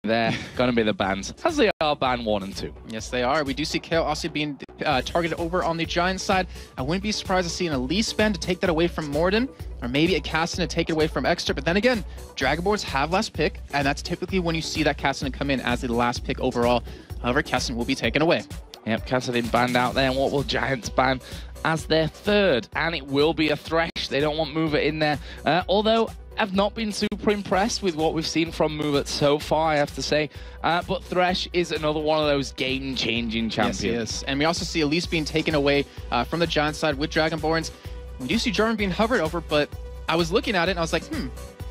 they're going to be the bans, as they are ban 1 and 2. Yes, they are. We do see KO also being targeted over on the Giant side. I wouldn't be surprised to see an Elise ban to take that away from Morden, or maybe a Kassadin to take it away from Extra. But then again, Dragonborns have last pick, and that's typically when you see that Kassadin come in as the last pick overall. However, Kassadin will be taken away. Yep, Kassadin banned out there. And what will Giants ban as their third? And it will be a Thresh. They don't want Mover in there. Although I've not been super impressed with what we've seen from Mover so far, I have to say. But Thresh is another one of those game-changing champions. Yes, he is. And we also see Elise being taken away from the Giant side with Dragonborns. We do see German being hovered over, but I was looking at it and I was like,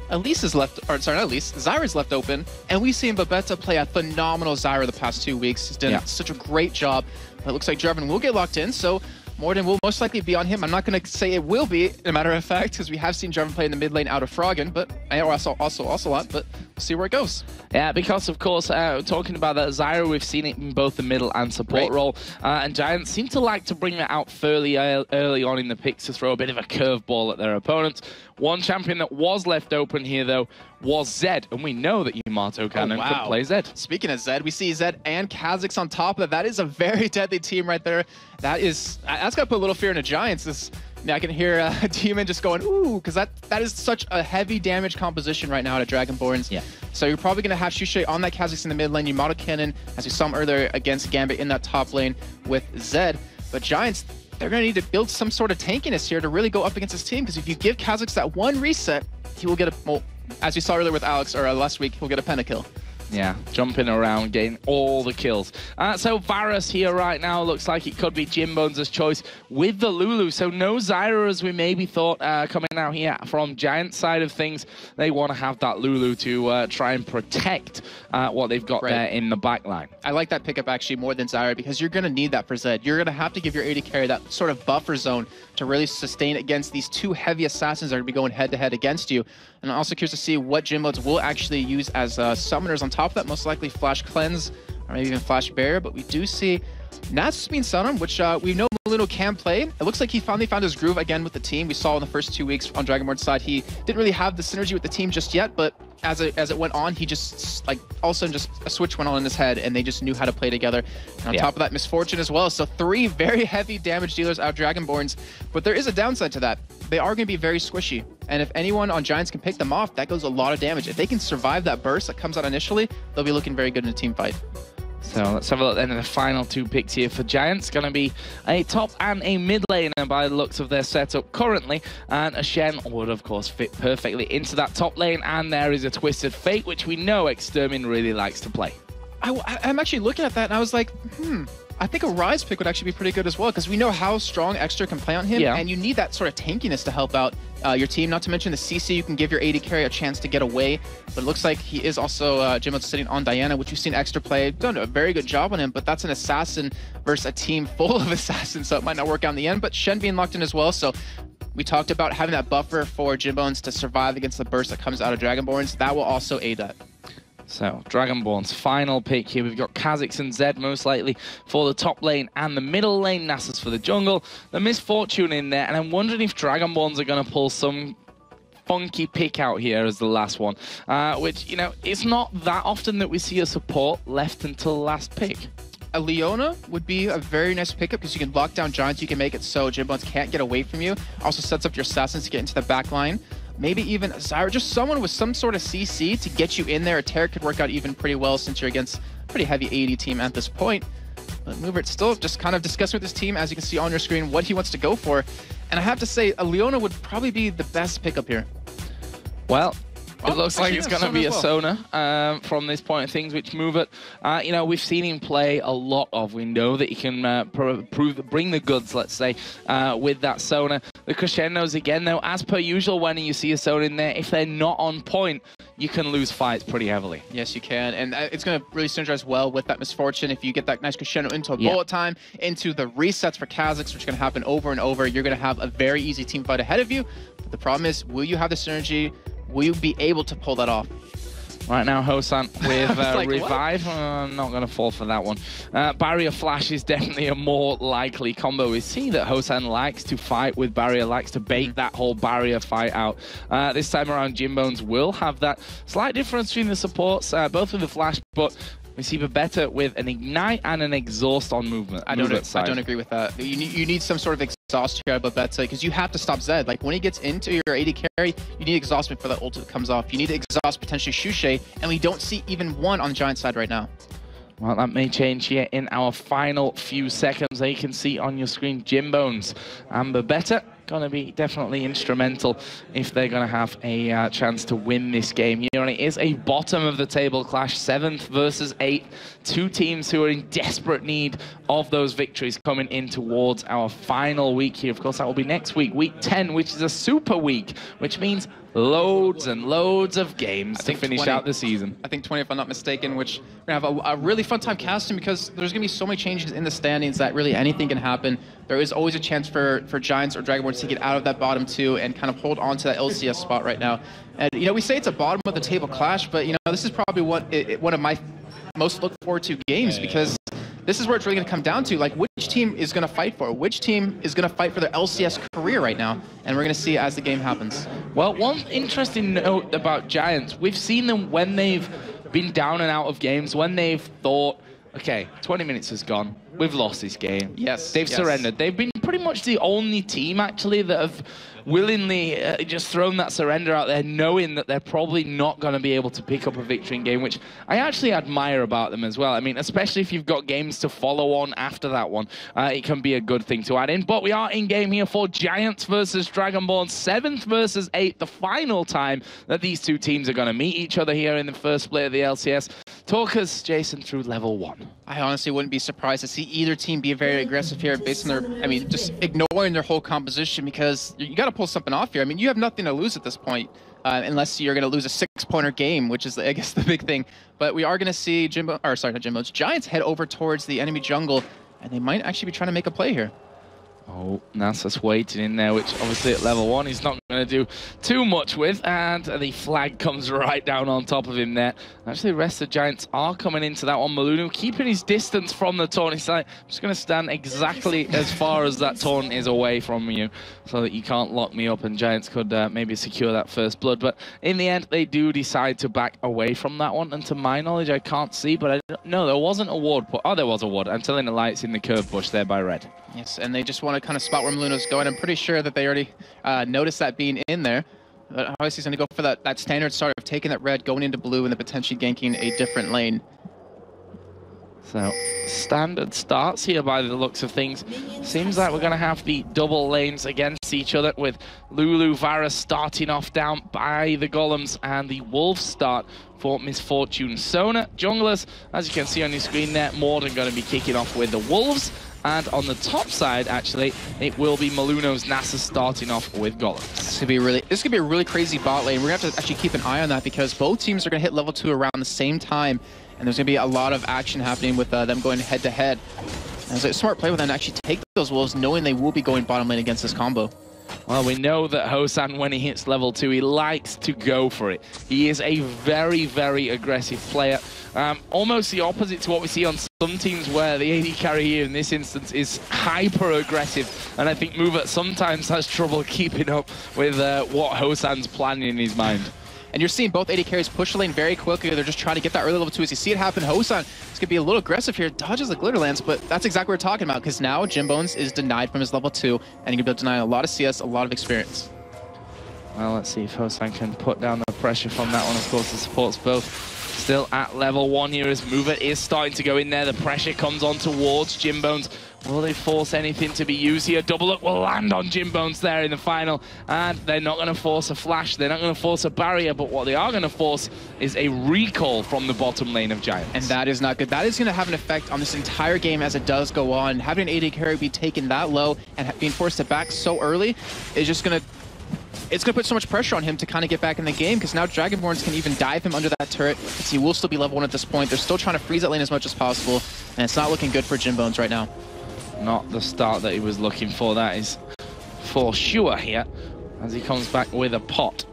Elise is left, or sorry, not Elise, Zyra's left open, and we've seen Babetta play a phenomenal Zyra the past 2 weeks. He's done such a great job, but it looks like Jarvan will get locked in, so Morden will most likely be on him. I'm not going to say it will be, a matter of fact, because we have seen Jarvan play in the mid lane out of Froggen, but also Ocelot, but we'll see where it goes. Yeah, because of course, talking about that Zyra, we've seen it in both the middle and support role, and Giants seem to like to bring it out fairly early on in the picks to throw a bit of a curveball at their opponents. One champion that was left open here, though, was Zed, and we know that Yamato Cannon can play Zed. Speaking of Zed, we see Zed and Kha'Zix on top of it. That is a very deadly team right there. That's got to put a little fear into Giants. I can hear Demon just going, ooh, because that is such a heavy damage composition right now to Dragonborns. Yeah. So you're probably going to have Shushay on that Kha'Zix in the mid lane, Yamato Cannon, as we saw him earlier against Gambit in that top lane with Zed. But Giants, they're going to need to build some sort of tankiness here to really go up against this team, because if you give Kha'Zix that one reset, he will get as we saw earlier with Alex, or last week, he'll get a pentakill. Yeah, jumping around, getting all the kills. So Varus here right now looks like it could be Jimbones' choice with the Lulu. So no Zyra as we maybe thought coming out here from Giant side of things. They want to have that Lulu to try and protect what they've got there in the back line. I like that pickup actually more than Zyra, because you're going to need that for Zed. You're going to have to give your AD carry that sort of buffer zone to really sustain against these two heavy assassins that are going to be going head-to-head against you. And I'm also curious to see what Jimbones will actually use as summoners on top of that. Most likely Flash Cleanse, or maybe even Flash Barrier. But we do see Nats being summoned, which we know Molino can play. It looks like he finally found his groove again with the team. We saw in the first 2 weeks on Dragonborn's side, he didn't really have the synergy with the team just yet, but as it went on, he just, like, all of a sudden just a switch went on in his head, and they just knew how to play together. And on top of that, Misfortune as well. So 3 very heavy damage dealers out of Dragonborns. But there is a downside to that. They are going to be very squishy. And if anyone on Giants can pick them off, that goes a lot of damage. If they can survive that burst that comes out initially, they'll be looking very good in a team fight. So let's have a look then at the final 2 picks here for Giants. Going to be a top and a mid laner by the looks of their setup currently. And a Shen would, of course, fit perfectly into that top lane. And there is a Twisted Fate, which we know Extermin really likes to play. I'm actually looking at that, and I was like, I think a Rise pick would actually be pretty good as well, because we know how strong Extra can play on him, and you need that sort of tankiness to help out your team. Not to mention the CC, you can give your AD carry a chance to get away, but it looks like he is also Jimbo sitting on Diana, which we've seen Extra play. Done a very good job on him, but that's an assassin versus a team full of assassins, so it might not work out in the end. But Shen being locked in as well, so we talked about having that buffer for Jimbones to survive against the burst that comes out of Dragonborns. That will also aid that. So, Dragonborn's final pick here. We've got Kha'Zix and Zed most likely for the top lane and the middle lane. Nasus for the jungle. The Misfortune in there. And I'm wondering if Dragonborns are going to pull some funky pick out here as the last one. Which, you know, it's not that often that we see a support left until the last pick. A Leona would be a very nice pickup, because you can lock down Giants. You can make it so Jimbones can't get away from you. Also sets up your assassins to get into the back line. Maybe even Zyra, just someone with some sort of CC to get you in there. A Terror could work out even pretty well, since you're against a pretty heavy AD team at this point. But Movert's still just kind of discussing with his team, as you can see on your screen, what he wants to go for. And I have to say, a Leona would probably be the best pickup here. Well, it looks like it's going to be a Sona from this point of things, which Movert, you know, we've seen him play a lot of. We know that he can bring the goods, let's say, with that Sona. The crescendos, again, though, as per usual, when you see a Sona in there, if they're not on point, you can lose fights pretty heavily. Yes, you can. And it's going to really synergize well with that Misfortune. If you get that nice crescendo into a bullet time, into the resets for Kha'Zix, which are going to happen over and over, you're going to have a very easy team fight ahead of you. But the problem is, will you have the synergy? Will you be able to pull that off? Right now, Hosan with like, revive. I'm not going to fall for that one. Barrier flash is definitely a more likely combo. We see that Hosan likes to fight with barrier, likes to bait that whole barrier fight out. This time around, Jimbones will have that slight difference between the supports, both with the flash, but we see better with an ignite and an exhaust on movement. I don't agree with that. You need some sort of exhaust here, but that's because you have to stop Zed. Like when he gets into your AD carry, you need exhaust before that ult comes off. You need to exhaust potentially Shushay, and we don't see even one on Giant side right now. Well, that may change here in our final few seconds. There you can see on your screen Jimbones and Babetta going to be definitely instrumental if they're going to have a chance to win this game here. And it is a bottom of the table clash, 7th versus 8th. Two teams who are in desperate need of those victories coming in towards our final week here. Of course, that will be next week, week 10, which is a super week, which means loads and loads of games to finish 20, out the season. I think 20, if I'm not mistaken, which we're going to have a really fun time casting because there's going to be so many changes in the standings that really anything can happen. There is always a chance for Giants or Dragonborns to get out of that bottom 2 and kind of hold on to that LCS spot right now. And, you know, we say it's a bottom of the table clash, but, you know, this is probably one of my most look forward to games because this is where it's really going to come down to, like, which team is going to fight for it? Which team is going to fight for their LCS career right now? And we're going to see as the game happens. Well, one interesting note about Giants, we've seen them when they've been down and out of games, when they've thought, okay, 20 minutes has gone, we've lost this game. Yes. They've surrendered. They've been pretty much the only team, actually, that have willingly just thrown that surrender out there, knowing that they're probably not going to be able to pick up a victory in game, which I actually admire about them as well. I mean, especially if you've got games to follow on after that one, it can be a good thing to add in. But we are in game here for Giants versus Dragonborns, 7th versus 8th, the final time that these two teams are going to meet each other here in the first split of the LCS. Talk us, Jason, through level 1. I honestly wouldn't be surprised to see either team be very aggressive here based on their, I mean, just ignoring their whole composition because you got to pull something off here. I mean, you have nothing to lose at this point unless you're going to lose a 6-pointer game, which is, I guess, the big thing. But we are going to see Giants head over towards the enemy jungle, and they might actually be trying to make a play here. Oh, Nasus waiting in there, which obviously at level 1 he's not going to do too much with, and the flag comes right down on top of him there. Actually, the rest of the Giants are coming into that one. Malunu keeping his distance from the taunt. He's like, I'm just going to stand exactly as far as that taunt is away from you so that you can't lock me up, and Giants could maybe secure that first blood. But in the end, they do decide to back away from that one, and to my knowledge, I can't see, but I don't know, there wasn't a ward. Oh, there was a ward. I'm telling the lights in the curve bush there by red. Yes, and they just want to kind of spot where Maluno's going. I'm pretty sure that they already noticed that being in there. But obviously he's going to go for that standard start of taking that red, going into blue, and then potentially ganking a different lane. So, standard starts here by the looks of things. Seems like we're going to have the double lanes against each other with Lulu, Varus starting off down by the Golems, and the Wolves start for Misfortune. Sona, junglers, as you can see on your screen there, more than going to be kicking off with the Wolves. And on the top side, actually, it will be Maluno's Nasus starting off with Golems. This could be a really crazy bot lane. We're going to have to actually keep an eye on that because both teams are going to hit level 2 around the same time. And there's going to be a lot of action happening with them going head-to-head. And it's a smart play with them to actually take those wolves, knowing they will be going bottom lane against this combo. Well, we know that Hosan, when he hits level 2, he likes to go for it. He is a very, very aggressive player. Almost the opposite to what we see on some teams where the AD carry here in this instance is hyper-aggressive. And I think Mover sometimes has trouble keeping up with what Hosan's planning in his mind. And you're seeing both AD carries push the lane very quickly. They're just trying to get that early level 2. As you see it happen, Hosan is going to be a little aggressive here. Dodges the glitter lands, but that's exactly what we're talking about because now Jimbones is denied from his level 2, and he can be denying a lot of CS, a lot of experience. Well, let's see if Hosan can put down the pressure from that one. Of course, the supports both still at level 1 here as Mover is starting to go in there. The pressure comes on towards Jimbones. Will they force anything to be used here? Double up will land on Jimbones there in the final. And they're not going to force a flash. They're not going to force a barrier. But what they are going to force is a recall from the bottom lane of Giants. And that is not good. That is going to have an effect on this entire game as it does go on. Having an AD carry be taken that low and being forced to back so early is just going to... It's going to put so much pressure on him to kind of get back in the game because now Dragonborns can even dive him under that turret. He will still be level 1 at this point. They're still trying to freeze that lane as much as possible. And it's not looking good for Jimbones right now. Not the start that he was looking for, that is for sure here, as he comes back with a pot.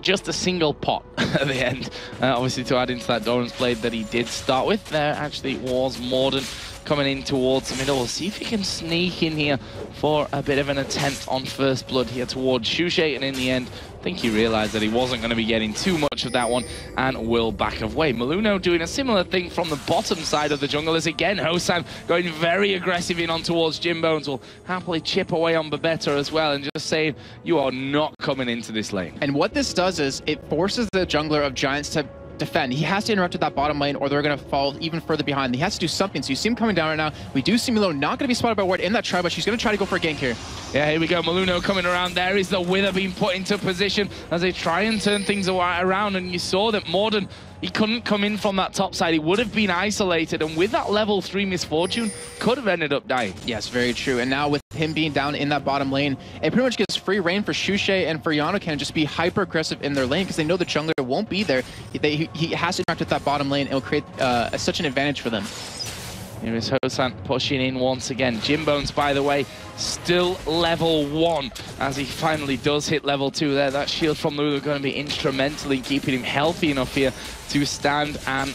just a single pot at the end. Obviously, to add into that Doran's Blade that he did start with, there actually was Morden coming in towards the middle. We'll see if he can sneak in here for a bit of an attempt on first blood here towards Shushay, and in the end, I think he realized that he wasn't going to be getting too much of that one and will back away. Maluno doing a similar thing from the bottom side of the jungle as again Hosan going very aggressive in on towards Jimbones. Will happily chip away on Babetta as well and just saying, you are not coming into this lane. And what this does is it forces the jungler of Giants to defend. He has to interrupt at that bottom lane or they're going to fall even further behind. He has to do something. So you see him coming down right now. We do see Maluno not going to be spotted by Ward in that try, but she's going to try to go for a gank here. Yeah, here we go. Maluno coming around. There is the Wither being put into position as they try and turn things around. And you saw that Morden, he couldn't come in from that top side. He would have been isolated. And with that level 3 misfortune, could have ended up dying. Yes, very true. And now with him being down in that bottom lane, it pretty much gives free reign for Shushay and for Yanokan just be hyper aggressive in their lane because they know the jungler won't be there. He has to interact with that bottom lane and it will create such an advantage for them. Here is Hosan pushing in once again. Jimbones, by the way, still level 1 as he finally does hit level 2 there. That shield from Lulu going to be instrumental in keeping him healthy enough here to stand and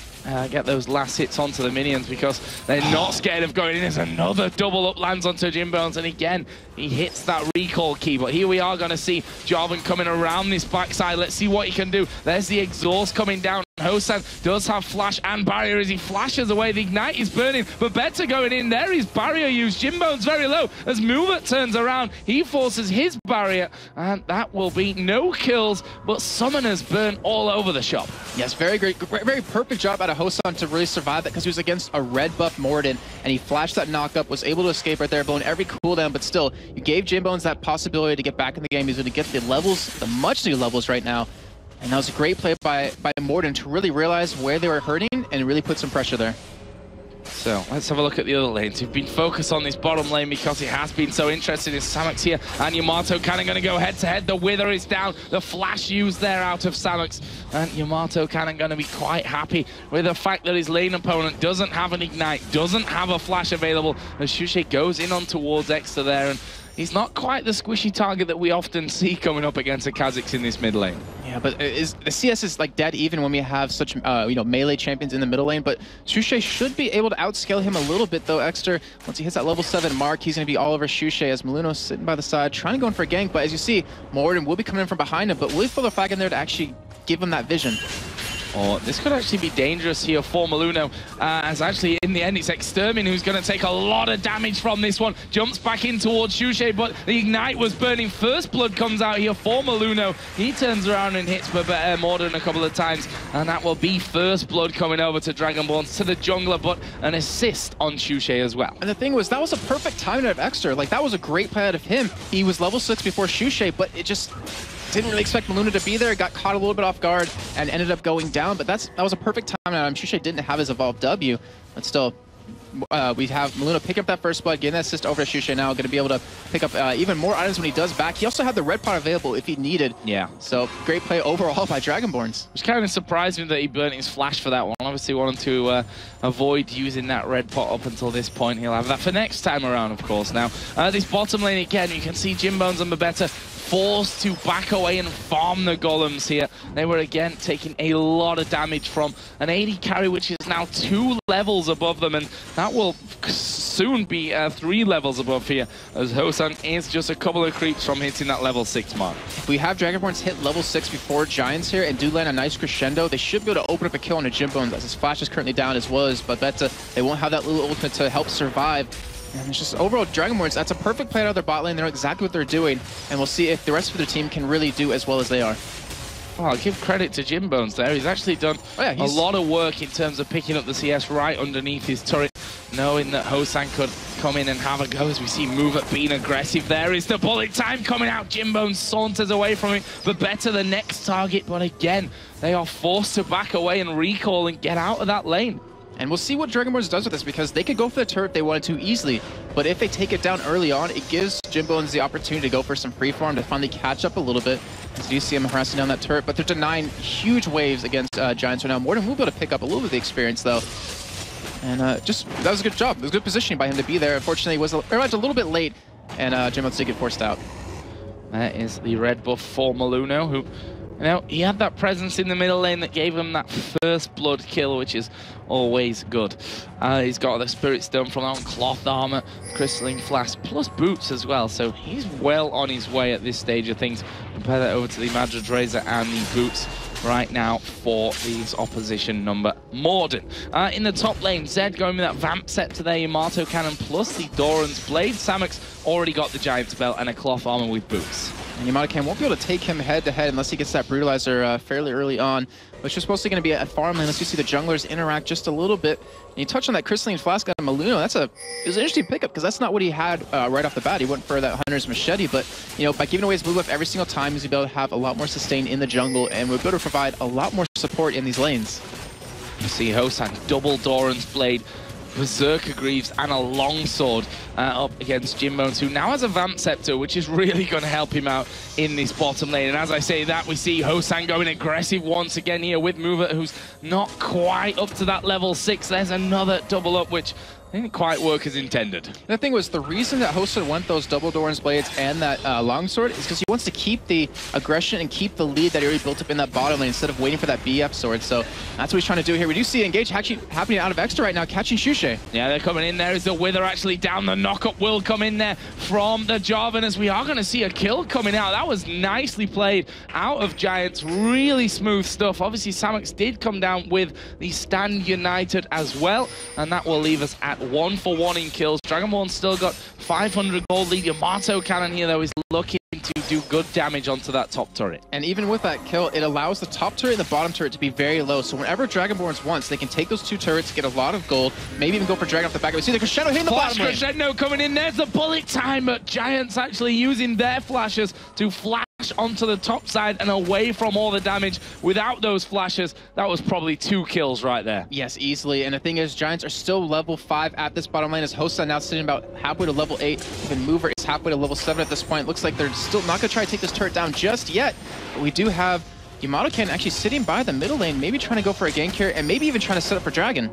get those last hits onto the minions because they're not scared of going in. There's another double up lands onto Jimbones, and again, he hits that recall key. But here we are going to see Jarvan coming around this backside. Let's see what he can do. There's the exhaust coming down. Hosan does have flash and barrier as he flashes away. The ignite is burning, but Babetta going in. There is barrier used. Jimbone's very low as Moovat turns around. He forces his barrier, and that will be no kills, but summoners burn all over the shop. Yes, very great, very perfect job out of Hosan to really survive that because he was against a red buff Morden, and he flashed that knockup, was able to escape right there, blowing every cooldown, but still, you gave Jimbones that possibility to get back in the game. He's going to get the levels, the much needed levels right now. And that was a great play by Morden to really realize where they were hurting and really put some pressure there. So let's have a look at the other lanes. We've been focused on this bottom lane because it has been so interesting. Is Samux here and Yamato Cannon going to go head to head. The Wither is down. The flash used there out of Samux. And Yamato Cannon going to be quite happy with the fact that his lane opponent doesn't have an ignite, doesn't have a flash available. As Shushay goes in on towards Exeter there, and he's not quite the squishy target that we often see coming up against the Kha'Zix in this mid lane. Yeah, but the CS is like dead even when we have such melee champions in the middle lane. But Shushay should be able to outscale him a little bit though. Exeter, once he hits that level 7 mark, he's going to be all over Shushay as Maluno's sitting by the side trying to go in for a gank. But as you see, Morden will be coming in from behind him, but will he throw the flag in there to actually give him that vision? Oh, this could actually be dangerous here for Maluno, as actually in the end it's Extermin who's going to take a lot of damage from this one. Jumps back in towards Shushay, but the ignite was burning. First blood comes out here for Maluno. He turns around and hits Morden a couple of times, and that will be first blood coming over to Dragonborns, to the jungler, but an assist on Shushay as well. And the thing was, that was a perfect timing out of Exeter. Like, that was a great play out of him. He was level 6 before Shushay, but it just didn't really expect Maluno to be there, got caught a little bit off guard, and ended up going down. But that was a perfect time. I'm sure Shushay didn't have his evolved W, but still, we have Maluno pick up that first blood, getting that assist over to Shushay now, going to be able to pick up even more items when he does back. He also had the red pot available if he needed. Yeah. So great play overall by Dragonborns. Which kind of surprised me that he burnt his flash for that one. Obviously wanted to avoid using that red pot up until this point. He'll have that for next time around, of course. Now, this bottom lane again, you can see Jimbones and Babetta forced to back away and farm the golems here. They were again taking a lot of damage from an AD carry, which is now 2 levels above them, and that will soon be 3 levels above here, as Hosan is just a couple of creeps from hitting that level 6 mark. If we have Dragonborns hit level 6 before Giants here and do land a nice crescendo, they should be able to open up a kill on a Jimbones, as his flash is currently down as well as Babetta. They won't have that little ultimate to help survive. And it's just overall Dragonborns, that's a perfect play out of their bot lane. They know exactly what they're doing, and we'll see if the rest of their team can really do as well as they are. Well, I'll give credit to Jimbones there. He's actually done a lot of work in terms of picking up the CS right underneath his turret, knowing that Hosan could come in and have a go. As we see Moovat being aggressive, there is the bullet time coming out. Jimbones saunters away from it, but better the next target. But again, they are forced to back away and recall and get out of that lane. And we'll see what Dragonborns does with this, because they could go for the turret if they wanted to easily. But if they take it down early on, it gives Jimbones the opportunity to go for some free farm to finally catch up a little bit. As you see him harassing down that turret, but they're denying huge waves against Giants right now. Morden will be able to pick up a little bit of the experience though. And that was a good job. It was good positioning by him to be there. Unfortunately, he arrived a little bit late, and Jimbones did get forced out. That is the red buff for Maluno, who You know, he had that presence in the middle lane that gave him that first blood kill, which is always good. He's got the Spirit Stone from that one, Cloth Armor, Crystalline Flask, plus Boots as well. So he's well on his way at this stage of things. Compare that over to the Madrid Razor and the Boots right now for these opposition number Morden. In the top lane, Zed going with that Vamp set to their Yamato Cannon plus the Doran's Blade. Samux already got the Giant's Belt and a Cloth Armor with Boots. And Yamato Cannon won't be able to take him head-to-head unless he gets that Brutalizer fairly early on, which is supposed to going to be at farmland unless you see the junglers interact just a little bit. And you touch on that Crystalline Flask on Maluno. It was an interesting pickup because that's not what he had right off the bat. He went for that Hunter's Machete, but you know, by giving away his blue buff every single time, he's able to have a lot more sustain in the jungle and we're able to provide a lot more support in these lanes. You see Hosan double Doran's Blade, Berserker Greaves and a Longsword up against Jimbones, who now has a Vamp Scepter, which is really going to help him out in this bottom lane. And as I say that, we see Hosan going aggressive once again here with Mover, who's not quite up to that level 6. There's another double up, which didn't quite work as intended. The thing was, the reason that Hosan went those double Doran's Blades and that Longsword is because he wants to keep the aggression and keep the lead that he already built up in that bottom lane instead of waiting for that BF sword. So that's what he's trying to do here. We do see Engage actually happening out of Extra right now, catching Shushe. Yeah, they're coming in there as the Wither actually down. The knockup will come in there from the Jarvan as we are going to see a kill coming out. That was nicely played out of Giants. Really smooth stuff. Obviously, Samux did come down with the Stand United as well, and that will leave us at 1-for-1 in kills. Dragonborns still got 500 gold lead. Yamato Cannon here, though, is looking to do good damage onto that top turret. And even with that kill, it allows the top turret and the bottom turret to be very low. So whenever Dragonborns wants, they can take those two turrets, get a lot of gold, maybe even go for Dragon off the back. We see the Crescendo hitting the bottom lane. Crescendo coming in. There's the bullet time, but Giants actually using their flashes to flash onto the top side and away from all the damage. Without those flashes, that was probably 2 kills right there. Yes, easily. And the thing is, Giants are still level 5 at this bottom lane as Hosan now sitting about halfway to level 8. Even Mover is halfway to level 7 at this point. Looks like they're still not going to try to take this turret down just yet. But we do have Yamato Cannon actually sitting by the middle lane, maybe trying to go for a gank here and maybe even trying to set up for Dragon.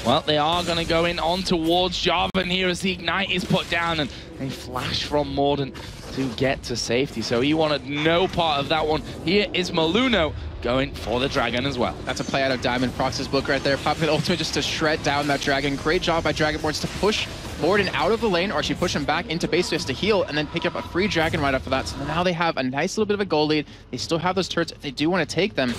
Well, they are going to go in on towards Jarvan here as the Ignite is put down and they flash from Morden to get to safety. So he wanted no part of that one. Here is Maluno going for the Dragon as well. That's a play out of Diamond Prox's book right there. Popping the ultimate just to shred down that Dragon. Great job by Dragonborns to push Morden out of the lane, or actually push him back into base space to heal, and then pick up a free Dragon right after that. So now they have a nice little bit of a gold lead. They still have those turrets if they do want to take them.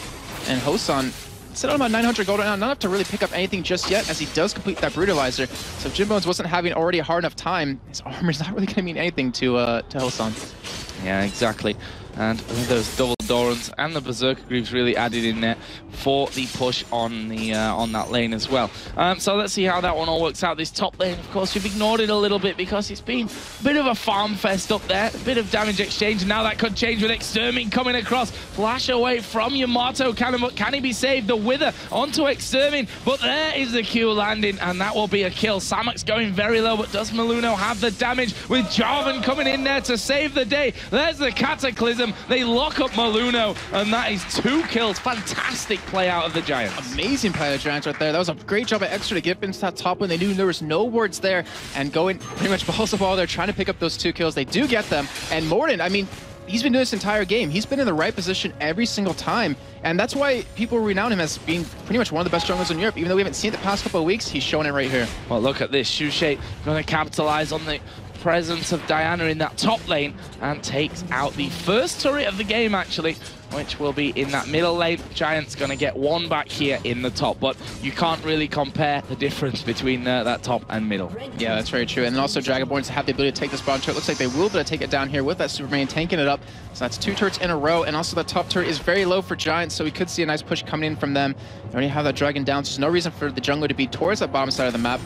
And Hosan set on about 900 gold right now, not enough to really pick up anything just yet, as he does complete that Brutalizer. So if Jimbones wasn't having already a hard enough time, his armor's not really going to mean anything to Hosan. Yeah, exactly. And those double Dorans and the Berserker Greaves really added in there for the push on the on that lane as well. So let's see how that one all works out. This top lane, of course, we've ignored it a little bit because it's been a bit of a farm fest up there, a bit of damage exchange. Now that could change with Extermin coming across. Flash away from Yamato Cannon, but can he be saved? The Wither onto Extermin, but there is the Q landing, and that will be a kill. Samux going very low, but does Maluno have the damage with Jarvan coming in there to save the day? There's the Cataclysm. They lock up Maluno, and that is 2 kills. Fantastic play out of the Giants. Amazing play of the Giants right there. That was a great job by Extra to get into that top one. They knew there was no wards there, and going pretty much balls to ball there, trying to pick up those 2 kills. They do get them, and Morden, I mean, he's been doing this entire game. He's been in the right position every single time, and that's why people renown him as being pretty much one of the best junglers in Europe. Even though we haven't seen it the past couple of weeks, he's showing it right here. Well, look at this. Shushe going to capitalize on the presence of Diana in that top lane and takes out the first turret of the game, actually, which will be in that middle lane. Giants going to get 1 back here in the top, but you can't really compare the difference between that top and middle. Yeah, that's very true. And then also Dragonborns have the ability to take this bottom turret. Looks like they will be able to take it down here with that Superman tanking it up. So that's 2 turrets in a row, and also the top turret is very low for Giants, so we could see a nice push coming in from them. They already have that Dragon down, so there's no reason for the jungler to be towards that bottom side of the map,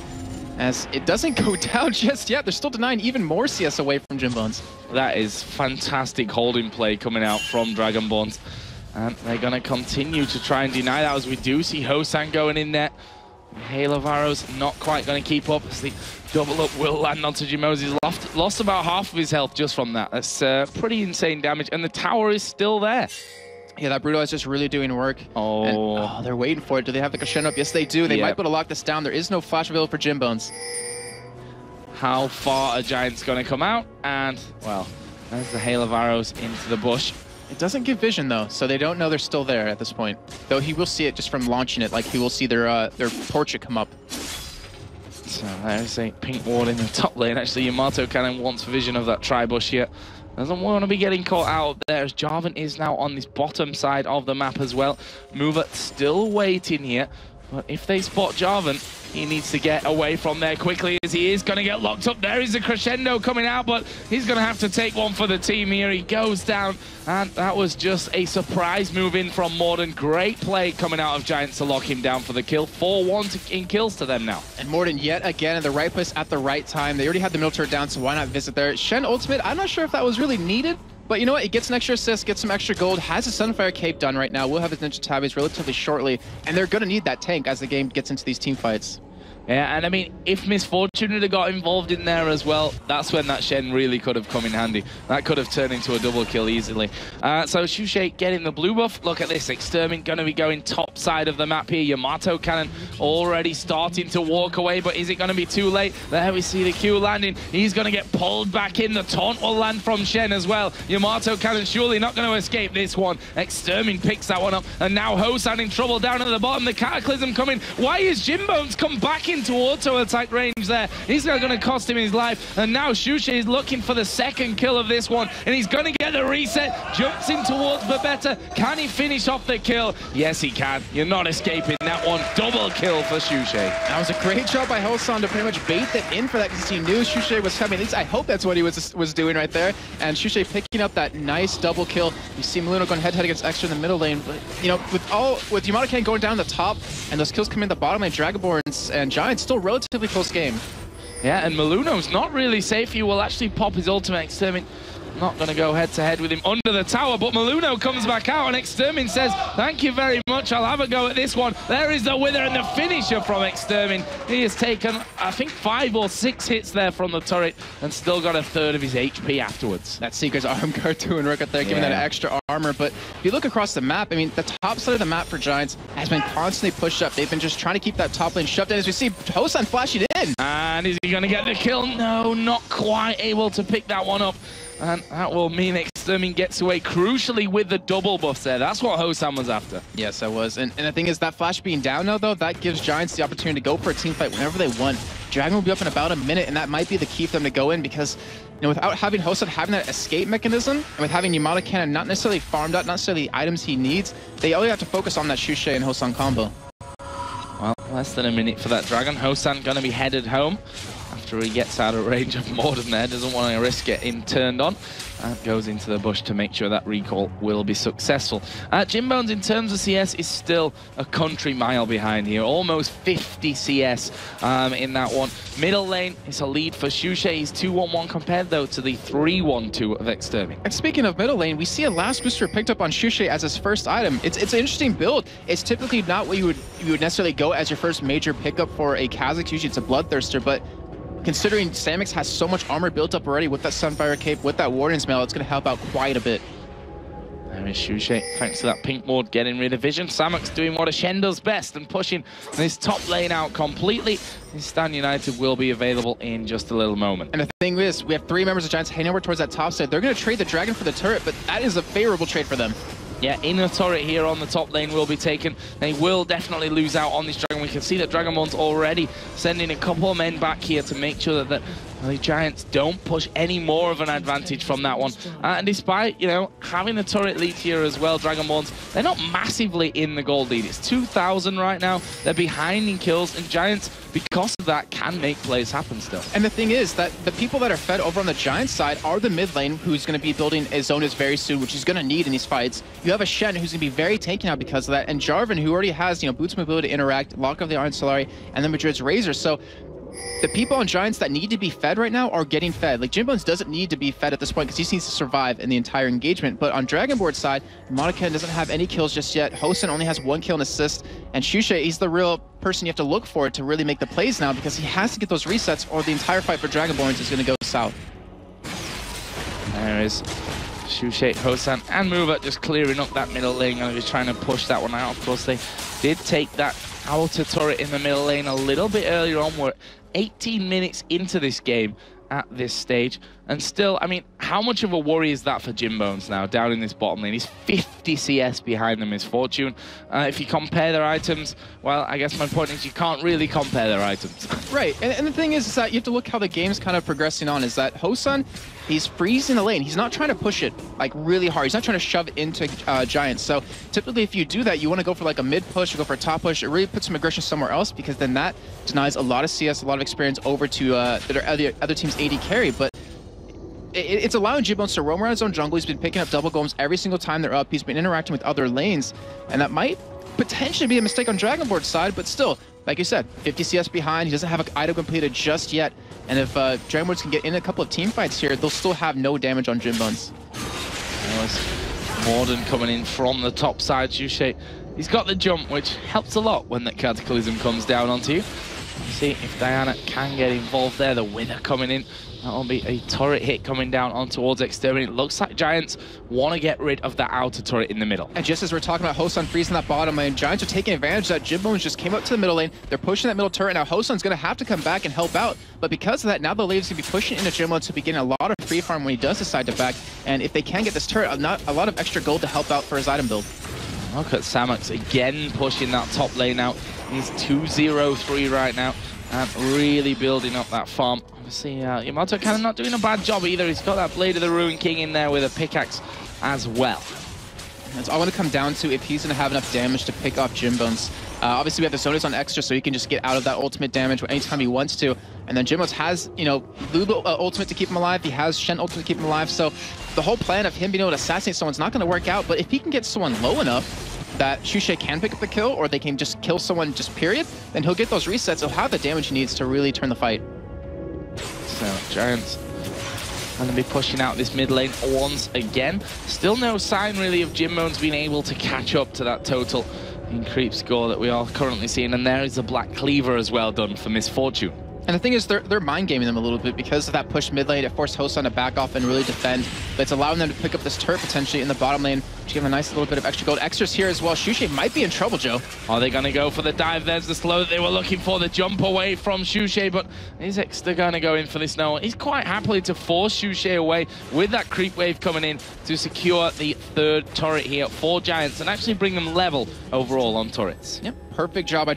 as it doesn't go down just yet. They're still denying even more CS away from Jimbones. That is fantastic holding play coming out from Dragonborns. And they're going to continue to try and deny that, as we do see Hosan going in there. Hail of Arrows not quite going to keep up, as the double up will land onto Jimbones. He's lost about half of his health just from that. That's pretty insane damage, and the tower is still there. Yeah, that Brutalizer is just really doing work. Oh, they're waiting for it. Do they have the crescendo up? Yes, they do. They might be able to lock this down. There is no flash available for Jimbones. How far are Giants going to come out? And, well, there's the Hail of Arrows into the bush. It doesn't give vision though, so they don't know they're still there at this point. Though he will see it just from launching it, like he will see their portrait come up. So there's a pink ward in the top lane. Actually, Yamato Cannon wants vision of that tri-bush here. Doesn't want to be getting caught out there, as Jarvan is now on this bottom side of the map as well. Mover still waiting here, but if they spot Jarvan, he needs to get away from there quickly, as he is going to get locked up. There is a crescendo coming out, but he's going to have to take one for the team here. He goes down, and that was just a surprise move in from Morden. Great play coming out of Giants to lock him down for the kill. 4-1 in kills to them now. And Morden yet again in the right place at the right time. They already had the middle turret down, so why not visit there? Shen ultimate, I'm not sure if that was really needed. But you know what? He gets an extra assist, gets some extra gold, has his Sunfire Cape done right now. We'll have his Ninja Tabbies relatively shortly, and they're going to need that tank as the game gets into these team fights. Yeah, and I mean, if Misfortune had got involved in there as well, that's when that Shen really could have come in handy. That could have turned into a double kill easily. So Shushay getting the blue buff. Look at this, Extermin going to be going top side of the map here. Yamato Cannon already starting to walk away, but is it going to be too late? There we see the Q landing. He's going to get pulled back in. The taunt will land from Shen as well. Yamato Cannon surely not going to escape this one. Extermin picks that one up, and now Hosan in trouble down at the bottom. The Cataclysm coming. Why is Jimbones come back into auto attack range there? He's going to cost him his life, and now Shushay is looking for the second kill of this one, and he's going to get the reset. Jumps in towards Babetta. Can he finish off the kill? Yes, he can. You're not escaping that one. Double kill for Shushay. That was a great job by Hosan to pretty much bait them in for that, because he knew Shushay was coming. At least I hope that's what he was doing right there. And Shushay picking up that nice double kill. You see Meluna going head-to-head against Extra in the middle lane, but you know, with Yamato Cannon going down the top and those kills coming in the bottom lane, Dragonborns and Giants still relatively close game. Yeah, and Maluno's not really safe. He will actually pop his ultimate. Extermin not going to go head-to-head with him under the tower, but Maluno comes back out, and Extermin says, thank you very much, I'll have a go at this one. There is the wither and the finisher from Extermin. He has taken, I think, 5 or 6 hits there from the turret and still got a third of his HP afterwards. That Seeker's arm guard doing work out there, giving that extra armor. But if you look across the map, I mean, the top side of the map for Giants has been constantly pushed up. They've been just trying to keep that top lane shoved in. As we see, Hosan flashing in. And is he going to get the kill? No, not quite able to pick that one up. And that will mean Extermin gets away crucially with the double buff there. That's what Hosan was after. Yes, I was. And the thing is, that flash being down now, though, that gives Giants the opportunity to go for a team fight whenever they want. Dragon will be up in about a minute, and that might be the key for them to go in, because you know, without having Hosan having that escape mechanism, and with having Yamato Cannon not necessarily farmed out, not necessarily the items he needs, they only have to focus on that Shushay and Hosan combo. Well, less than a minute for that Dragon. Hosan going to be headed home after he gets out of range of Morden there. Doesn't want to risk getting turned on. And goes into the bush to make sure that recall will be successful. Jimbones, in terms of CS, is still a country mile behind here. Almost 50 CS in that one. Middle lane is a lead for Shushay. He's 2-1-1 compared, though, to the 3-1-2 of Extermin. And speaking of middle lane, we see a last booster picked up on Shushay as his first item. It's an interesting build. It's typically not what you would necessarily go as your first major pickup for a Kha'Zix. Usually it's a Bloodthirster, but considering Samix has so much armor built up already with that Sunfire Cape, with that Warden's Mail, it's going to help out quite a bit. There is Shushay, thanks to that pink ward, getting rid of vision. Samux doing what a Shen does best and pushing this top lane out completely. His Stand United will be available in just a little moment. And the thing is, we have 3 members of Giants heading over towards that top side. They're going to trade the Dragon for the turret, but that is a favorable trade for them. Yeah, inner turret here on the top lane will be taken. They will definitely lose out on this Dragon. We can see that Dragonborns already sending a couple of men back here to make sure that the Giants don't push any more of an advantage from that one. And despite, you know, having a turret lead here as well, Dragonborns, they're not massively in the gold lead. It's 2,000 right now. They're behind in kills, and Giants, because of that, can make plays happen still. And the thing is that the people that are fed over on the Giants side are the mid lane, who's going to be building a Zonas very soon, which he's going to need in these fights. You have a Shen who's going to be very tanky now because of that, and Jarvan, who already has, you know, Boots mobility to interact, Lock of the Iron Solari, and then Madrid's Razor. So the people on Giants that need to be fed right now are getting fed. Like, Jimbones doesn't need to be fed at this point because he needs to survive in the entire engagement. But on Dragonborn's side, Monica doesn't have any kills just yet. Hosan only has 1 kill and assist. And Shushay, he's the real person you have to look for to really make the plays now, because he has to get those resets or the entire fight for Dragonborns is going to go south. There is Shushay, Hosan, and Mover just clearing up that middle lane and just trying to push that one out. Of course, they did take that outer turret in the middle lane a little bit earlier on. We're 18 minutes into this game, at this stage. And still, I mean, how much of a worry is that for Jimbones now, down in this bottom lane? He's 50 CS behind them, his Fortune. If you compare their items, well, I guess my point is you can't really compare their items. Right, and the thing is that you have to look how the game's kind of progressing on, is that Hosun, he's freezing the lane. He's not trying to push it, like, really hard. He's not trying to shove it into Giants. So typically, if you do that, you want to go for, like, a mid push, or go for a top push. It really puts some aggression somewhere else, because then that denies a lot of CS, a lot of experience over to the other team's AD carry. But it's allowing Jimbones to roam around his own jungle. He's been picking up double golems every single time they're up. He's been interacting with other lanes, and that might potentially be a mistake on Dragonborn's side, but still, like you said, 50 CS behind. He doesn't have an item completed just yet, and if Dragonborns can get in a couple of team fights here, they'll still have no damage on Jimbones. Morden coming in from the top side. Shushay, he's got the jump, which helps a lot when that Cataclysm comes down onto you. See if Diana can get involved there. The Wither coming in. That'll be a turret hit coming down on towards Exterminate. It looks like Giants want to get rid of that outer turret in the middle. And just as we're talking about Hosun freezing that bottom lane, Giants are taking advantage of that. Jimbones just came up to the middle lane. They're pushing that middle turret. Now Hosun's going to have to come back and help out. But because of that, now the lane's going to be pushing into Jimbones to be getting a lot of free farm when he does decide to back. And if they can get this turret, a lot of extra gold to help out for his item build. Look at Samux again pushing that top lane out. He's 2-0-3 right now and really building up that farm. Obviously, Yamato kind of not doing a bad job either. He's got that Blade of the Ruin King in there with a pickaxe as well. That's all I want to come down to, if he's going to have enough damage to pick off Jimbones. Obviously, we have the Zonas on extra, so he can just get out of that ultimate damage anytime he wants to. And then Jimbones has, you know, Lulu ultimate to keep him alive. He has Shen ultimate to keep him alive. So the whole plan of him being able to assassinate someone's not going to work out. But if he can get someone low enough that Shushay can pick up the kill, or they can just kill someone just period, then he'll get those resets. He'll have the damage he needs to really turn the fight. So Giants going to be pushing out this mid lane once again. Still no sign really of Jimbones being able to catch up to that total in creep score that we are currently seeing. And there is a Black Cleaver as well done for Misfortune. And the thing is, they're mind gaming them a little bit because of that push mid lane. It forced Hosun to back off and really defend. But it's allowing them to pick up this turret potentially in the bottom lane, which give them a nice little bit of extra gold. Extras here as well. Shushay might be in trouble, Joe. Are they going to go for the dive? There's the slow that they were looking for, the jump away from Shushay, but is Exter going to go in for this? No, he's quite happily to force Shushay away with that creep wave coming in to secure the third turret here for Giants and actually bring them level overall on turrets. Yep, perfect job by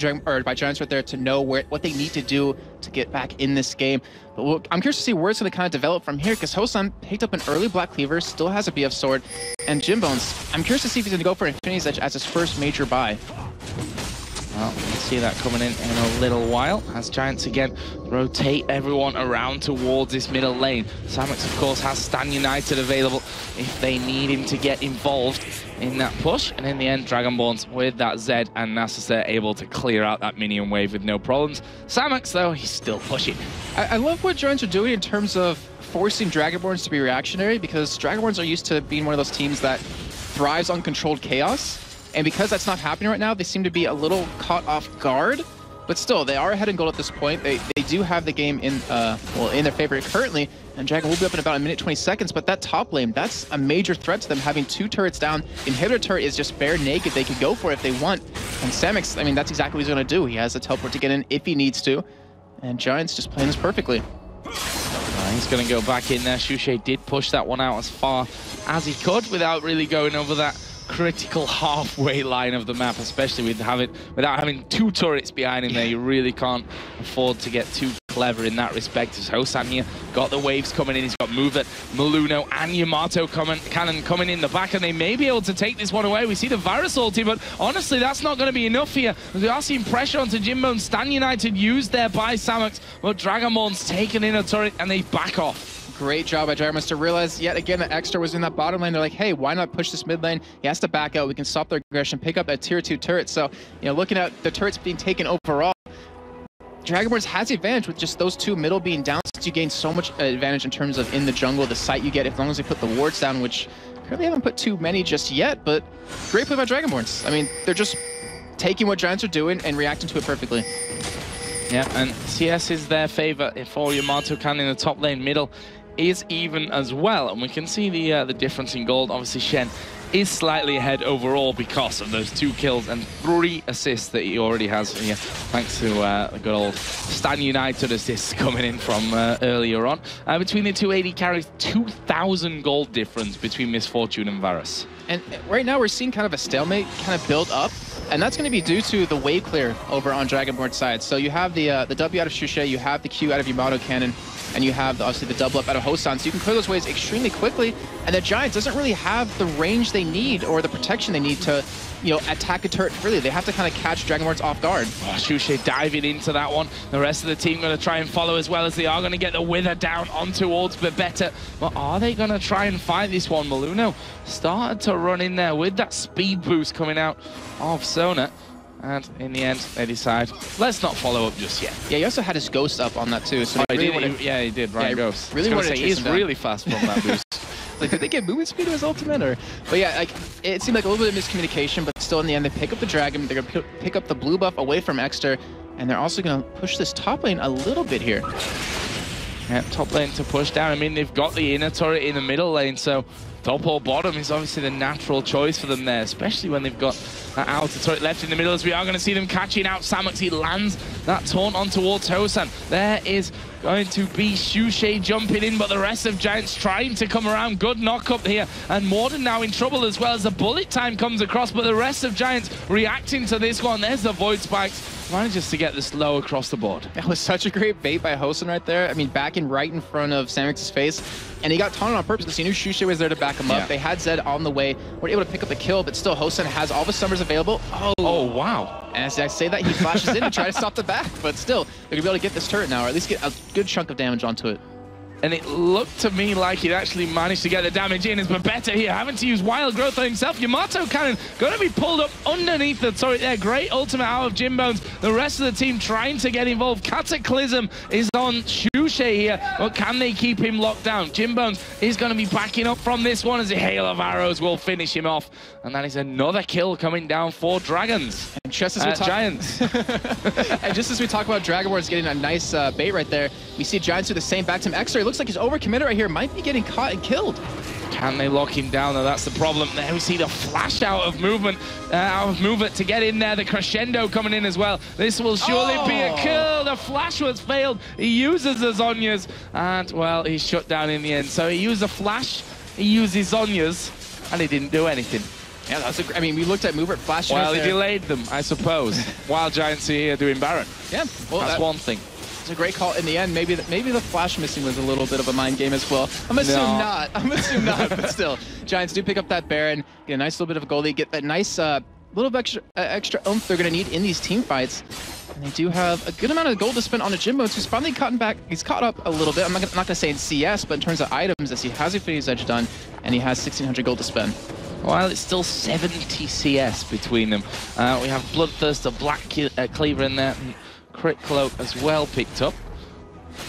Giants right there to know what they need to do to get back in this game. But I'm curious to see where it's going to kind of develop from here, because Hosun picked up an early Black Cleaver, still has a BF sword, and Jimbones, I'm curious to see if he's going to go for Infinity's Edge as his first major buy. Well, we'll see that coming in a little while as Giants again rotate everyone around towards this middle lane. Samux, of course, has Stan United available if they need him to get involved in that push. And in the end, Dragonborns with that Zed and Nasus able to clear out that minion wave with no problems. Samux, though, he's still pushing. I love what Giants are doing in terms of forcing Dragonborns to be reactionary, because Dragonborns are used to being one of those teams that thrives on controlled chaos. And because that's not happening right now, they seem to be a little caught off guard. But still, they are ahead in goal at this point. They do have the game in their favor currently. And Dragon will be up in about a minute 20 seconds. But that top lane, that's a major threat to them, having two turrets down. Inhibitor turret is just bare naked. They could go for it if they want. And Samux, I mean, that's exactly what he's going to do. He has a teleport to get in if he needs to. And Giants just playing this perfectly. He's going to go back in there. Shushay did push that one out as far as he could without really going over that critical halfway line of the map, especially without having two turrets behind him there. You really can't afford to get too clever in that respect. As Hosun here got the waves coming in, he's got Movet, Maluno and Yamato cannon coming in the back, and they may be able to take this one away. We see the Varus ulti, but honestly that's not going to be enough here. We are seeing pressure onto Jimbo. Stan United used there by Samux, but Dragonborns taking in a turret and they back off. Great job by Dragonborns to realize yet again that Extra was in that bottom lane. They're like, hey, why not push this mid lane? He has to back out. We can stop their aggression, pick up that tier 2 turret. So, you know, looking at the turrets being taken overall, Dragonborns has the advantage with just those two middle being down, since you gain so much advantage in terms of in the jungle, the sight you get as long as they put the wards down, which currently haven't put too many just yet, but great play by Dragonborns. I mean, they're just taking what Giants are doing and reacting to it perfectly. Yeah, and CS is their favor for Yamato can in the top lane. Middle is even as well, and we can see the difference in gold. Obviously Shen is slightly ahead overall because of those 2 kills and 3 assists that he already has here, thanks to the good old Stan United assists coming in from earlier on. Between the two AD carries, 2,000 gold difference between Misfortune and Varus. And right now we're seeing kind of a stalemate kind of build up, and that's going to be due to the wave clear over on Dragonborn's side. So you have the W out of Shushe, you have the Q out of Yamato Cannon, and you have obviously the double up out of Hosan, so you can clear those waves extremely quickly, and the Giants doesn't really have the range they need or the protection they need to, you know, attack a turret freely. They have to kind of catch Dragonborns off guard. Oh, Shushe diving into that one. The rest of the team going to try and follow as well, as they are going to get the Wither down on towards Babetta. But are they going to try and fight this one? Maluno started to run in there with that speed boost coming out of Sona. And in the end, they decide, let's not follow up just yet. Yeah, he also had his Ghost up on that too. So he did, Ryan Ghost. Really wanted to he's really fast from that boost. Like, did they get movement speed to his ultimate? Or? But yeah, like, it seemed like a little bit of miscommunication, but still in the end, they pick up the Dragon. They're going to pick up the blue buff away from Exter, and they're also going to push this top lane a little bit here. Yeah, top lane to push down. I mean, they've got the inner turret in the middle lane, so top or bottom is obviously the natural choice for them there, especially when they've got that outer turret left in the middle, as we are going to see them catching out Samox. He lands that taunt on towards Hosan. There is going to be Shushe jumping in, but the rest of Giants trying to come around. Good knock up here, and Morden now in trouble as well as the bullet time comes across, but the rest of Giants reacting to this one. There's the Void Spikes. Manages to get the slow across the board. That was such a great bait by Hosan right there. I mean, backing right in front of Samix's face, and he got taunted on purpose because he knew Shushe was there to back him up. They had Zed on the way, were able to pick up the kill, but still Hosan has all the summers available. Oh wow. And as I say that, he flashes in to try to stop the back, but still, they're going to be able to get this turret now, or at least get a good chunk of damage onto it. And it looked to me like he'd actually managed to get the damage in, as Babetta here having to use Wild Growth on himself. Yamato Cannon going to be pulled up underneath the turret there. Great ultimate out of Jimbones. The rest of the team trying to get involved. Cataclysm is on Shushe here, but can they keep him locked down? Jimbones is going to be backing up from this one, as a hail of arrows will finish him off. And that is another kill coming down for Dragons. And just as we Giants. And just as we talk about Dragonborns getting a nice bait right there, we see Giants do the same back to him. Exter, looks like he's overcommitted right here, might be getting caught and killed. Can they lock him down though? That's the problem. There we see the flash out of movement to get in there. The crescendo coming in as well. This will surely be a kill. The flash was failed. He uses the Zhonya's, and well, he's shut down in the end. So he used a flash, he used his Zhonya's, and he didn't do anything. Yeah, that's I mean, we looked at movement flash. Well, he delayed them, I suppose, while Giants are here doing Baron. Yeah, well, that's one thing. It's a great call in the end. Maybe the flash missing was a little bit of a mind game as well. I'm assuming not. I'm assuming not, but still. Giants do pick up that Baron, get a nice little bit of a goal lead, get that nice little bit extra oomph they're going to need in these team fights. And they do have a good amount of gold to spend on a Jimbones, who's finally he's caught up a little bit. I'm not going to say in CS, but in terms of items, as he has a Infinity Edge done, and he has 1,600 gold to spend. While it's still 70 CS between them. We have Bloodthirster, Black Cleaver in there. Crit Cloak as well picked up,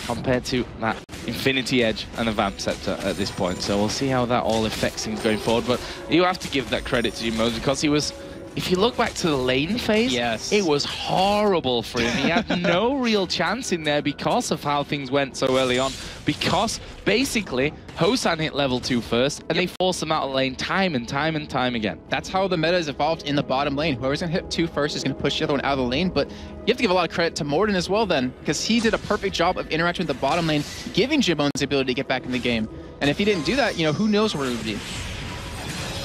compared to that Infinity Edge and the Vamp Scepter at this point. So we'll see how that all affects things going forward. But you have to give that credit to Jimbones, because he was, if you look back to the lane phase, it was horrible for him. He had no real chance in there because of how things went so early on. Because basically, Hosan hit level 2 first, and they forced him out of lane time and time and time again. That's how the meta has evolved in the bottom lane. Whoever's going to hit 2 first is going to push the other one out of the lane. But you have to give a lot of credit to Morden as well then, because he did a perfect job of interacting with the bottom lane, giving Jimbones the ability to get back in the game. And if he didn't do that, you know, who knows where he would be.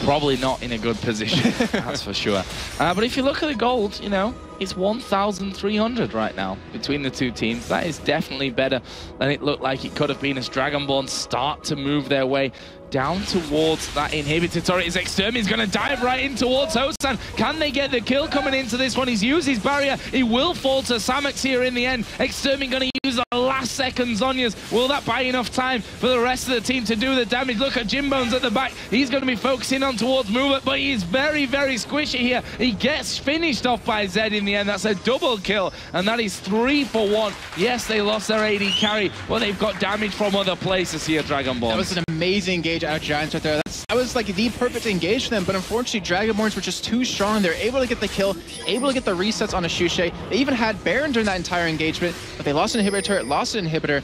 Probably not in a good position, that's for sure. But if you look at the gold, you know, it's 1,300 right now between the two teams. That is definitely better than it looked like it could have been, as Dragonborns start to move their way down towards that inhibitor turret. His Extermin is going to dive right in towards Hosan. Can they get the kill coming into this one? He's used his barrier. He will fall to Samox here in the end. Extermin going to use the last second Zhonya's. Will that buy enough time for the rest of the team to do the damage? Look at Jimbones at the back. He's going to be focusing on towards movement, but he's very, very squishy here. He gets finished off by Zed in the end. That's a double kill, and that is 3 for 1. Yes, they lost their AD carry, but they've got damage from other places here, Dragonborns. That was an amazing engage out of Giants right there. That was like the perfect engage for them, but unfortunately Dragonborns were just too strong. They're able to get the kill, able to get the resets on a Shushe. They even had Baron during that entire engagement, but they lost an inhibitor turret, lost an inhibitor,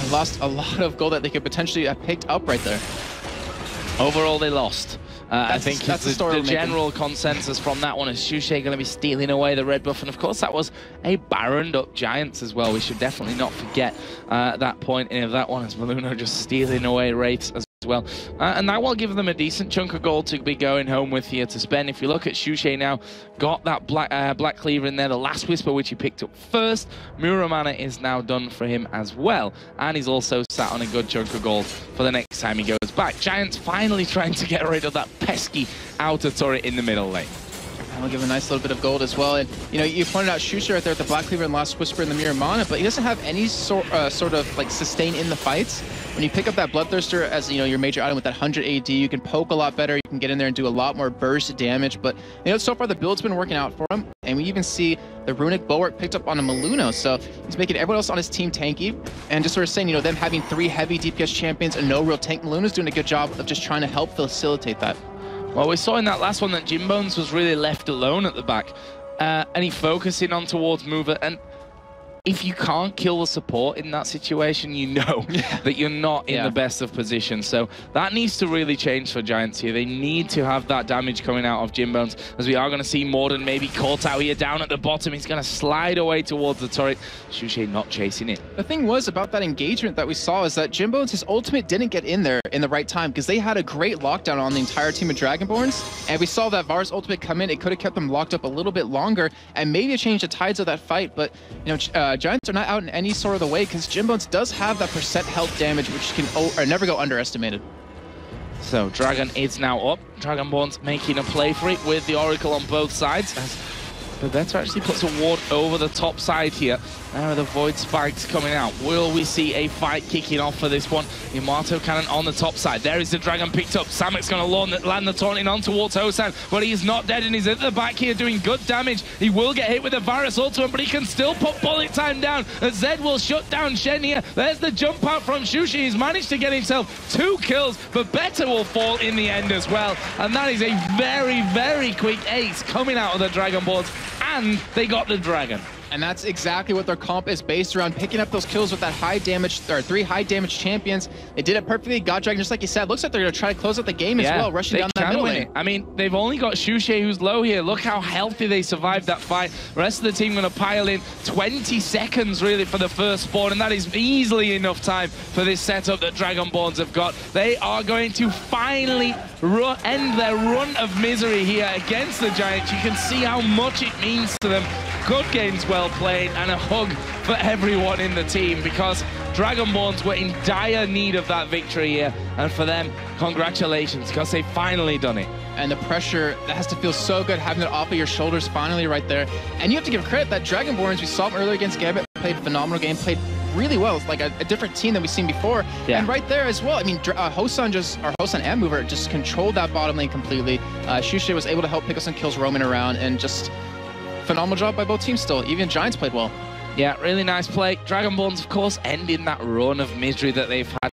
and lost a lot of gold that they could potentially have picked up right there. Overall, they lost. I think that's the general consensus from that one is Xuxe going to be stealing away the red buff. And of course, that was a Baroned up Giants as well. We should definitely not forget that point in that one as Maluno just stealing away Wraiths as well. And that will give them a decent chunk of gold to be going home with here to spend. If you look at Xuxe now, got that Black Cleaver in there, the Last Whisper, which he picked up first. Muramana is now done for him as well. And he's also sat on a good chunk of gold for the next time he goes back. Giants finally trying to get rid of that pesky outer turret in the middle lane. I'll give a nice little bit of gold as well. And you know, you pointed out Xuxe right there with the Black Cleaver and Last Whisper and the Muramana, but he doesn't have any sort of like sustain in the fights. When you pick up that Bloodthirster as your major item with that 100 AD, you can poke a lot better. You can get in there and do a lot more burst damage. But so far the build's been working out for him, and we even see the Runic Bulwark picked up on a Maluno, so he's making everyone else on his team tanky. And just sort of saying, them having 3 heavy DPS champions and no real tank, Maluno's doing a good job of just trying to help facilitate that. Well, we saw in that last one that Jimbones was really left alone at the back, and he focusing on towards Mover. And if you can't kill the support in that situation, that you're not in the best of positions. So that needs to really change for Giants here. They need to have that damage coming out of Jimbones, as we are going to see Morden maybe caught out here down at the bottom. He's going to slide away towards the turret. Xuxe not chasing it. The thing was about that engagement that we saw is that Jimbones, his ultimate didn't get in there in the right time, because they had a great lockdown on the entire team of Dragonborns. And we saw that Var's ultimate come in. It could have kept them locked up a little bit longer and maybe changed the tides of that fight. But, Giants are not out in any sort of the way, because Jimbones does have that % health damage, which can never go underestimated. So Dragon is now up. Dragonborns making a play for it with the Oracle on both sides. As Bebeto actually puts a ward over the top side here. Now the Void Spikes coming out. Will we see a fight kicking off for this one? Yamato Cannon on the top side. There is the Dragon picked up. Samek's going to land the taunting on towards Hosan, but he's not dead and he's at the back here doing good damage. He will get hit with the Varus ultimate, but he can still put bullet time down. Zed will shut down Shen here. There's the jump out from Xuxe. He's managed to get himself 2 kills, but Better will fall in the end as well. And that is a very, very quick ace coming out of the Dragonborns, and they got the Dragon. And that's exactly what their comp is based around, picking up those kills with that high damage, or 3 high damage champions. They did it perfectly. Got Dragon, just like you said. Looks like they're going to try to close out the game as well, rushing down that middle lane. I mean, they've only got Xuxe who's low here. Look how healthy they survived that fight. The rest of the team going to pile in 20 seconds really for the first spawn, and that is easily enough time for this setup that Dragonborns have got. They are going to finally end their run of misery here against the Giants. You can see how much it means to them. Good games well played, and a hug for everyone in the team, because Dragonborns were in dire need of that victory here, and for them, congratulations, because they've finally done it. And the pressure, that has to feel so good, having it off of your shoulders finally right there. And you have to give credit that Dragonborns, we saw them earlier against Gambit, played a phenomenal game, played really well. It's like a different team than we've seen before. Yeah. And right there as well, I mean, Hosan and Mover just controlled that bottom lane completely. Xuxe was able to help pick up some kills roaming around, and just phenomenal job by both teams still. Even Giants played well. Yeah, really nice play. Dragonborns, of course, ending that run of misery that they've had.